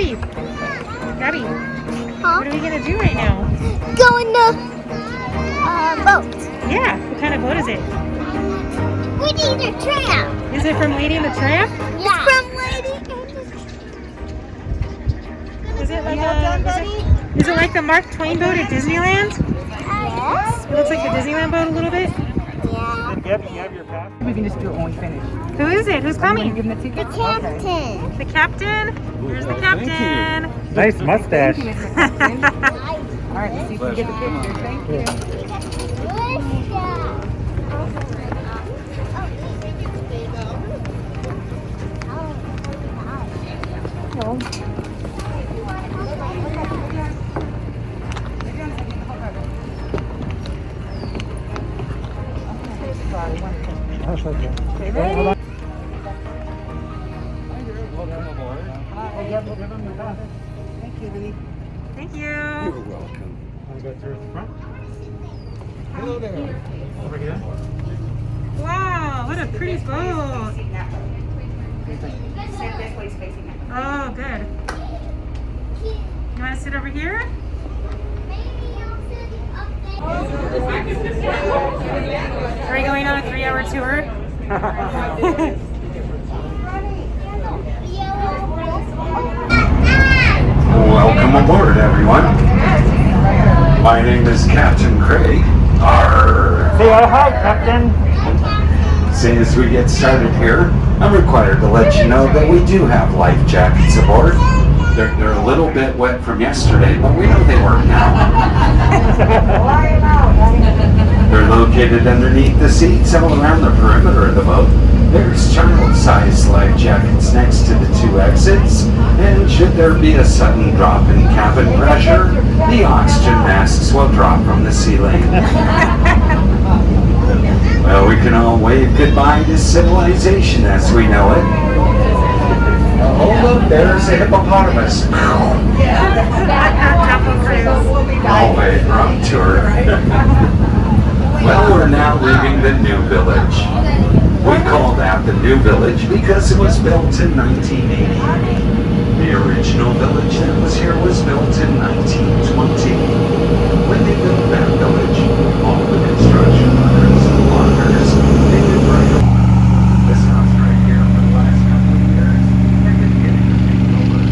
Gabby. Gabby. Huh? What are we gonna do right now? Go in the boat. Yeah. What kind of boat is it? We need a tramp. Is it from Lady and the Tramp? Yeah. It's from Lady. Is it like is it like the Mark Twain boat at Disneyland? Yes. It looks like the Disneyland boat a little bit. Yeah. Gabby, you have your pass? We can just do it when we finish. Who is it? Who's coming? Give them the ticket? The captain. The captain? Here's the captain. Nice mustache. All Alright, let's see if we can get the picture. Thank you. That's okay. Okay, ready? Welcome aboard. Thank you, Lee. Thank you. You're welcome. Want to go through the front? Hello there. Over here. Wow, what a pretty boat. Oh, good. You want to sit over here? Are we going on a 3-hour tour? Welcome aboard, everyone. My name is Captain Craig. Say hi, Captain. Soon as we get started here, I'm required to let you know that we do have life jackets aboard. They're a little bit wet from yesterday, but we know they work now. They're located underneath the seats all around the perimeter of the boat. There's child-sized life jackets next to the 2 exits, and should there be a sudden drop in cabin pressure, the oxygen masks will drop from the ceiling. Well, we can all wave goodbye to civilization as we know it. Oh, look, there's a hippopotamus. All way from tour. Well, we're now leaving the new village. We call that the new village because it was built in 1980. The original village that was here was built in 1920. When they built that village, all the construction workers and loggers, they did right on. This house right here for the last couple of years, they've been getting over.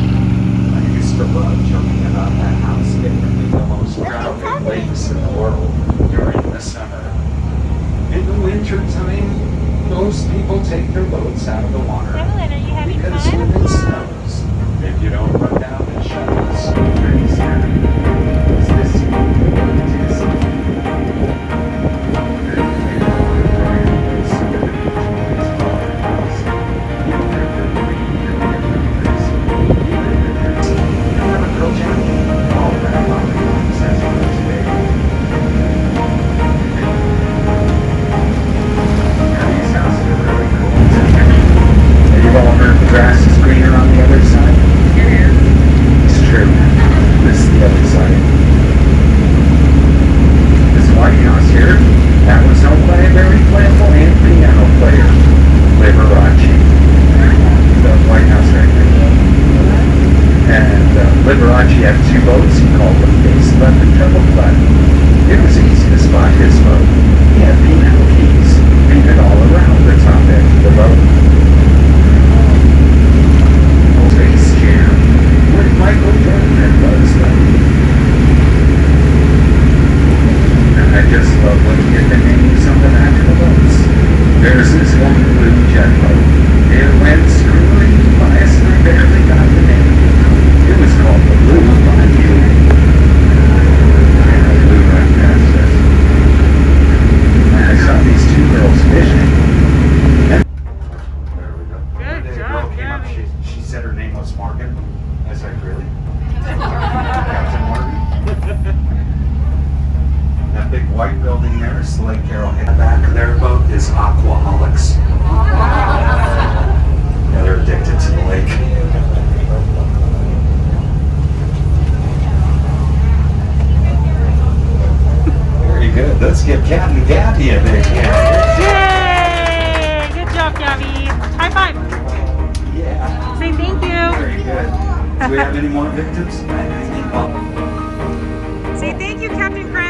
I used to love joking about that house getting to be the most crowded lakes in the world during the summer. In the winter time, most people take their boats out of the water. Evelyn, are you having Because fun? when it snows, if you don't run down and shovels, you're pretty scary. It's this You've all heard the grass is greener on the other side? It's true. This is the other side. This White House here, that was owned by a very flamboyant piano player, LeRoy. The White House right there. And LeRoy had 2 boats. He called them Base Left and Double Left. It was easy to spot his boat. He had piano keys painted all around the top edge of the boat. Space Jam with Michael Jordan and Buzz Lightyear. And I just love when you get the names on the back of the boats. There's this one blue jet boat. It went screaming by us and I barely got the name. It was called the Blue Bayou. And I flew right past us. And I saw these 2 girls fishing. And there we go. Good The job, girl came up, Gabby. she said her name was Morgan. I was like, really? Captain Morgan? That big white building there is the Lake Arrowhead. The back of their boat is Aquaholics. Yeah, they're addicted to the lake. Very good. Let's give Captain Gabby a big hand. Yay! Good job, Gabby. High five. Yeah. Say thank you. Very good. Do we have any more victims? Say thank you, Captain Grant.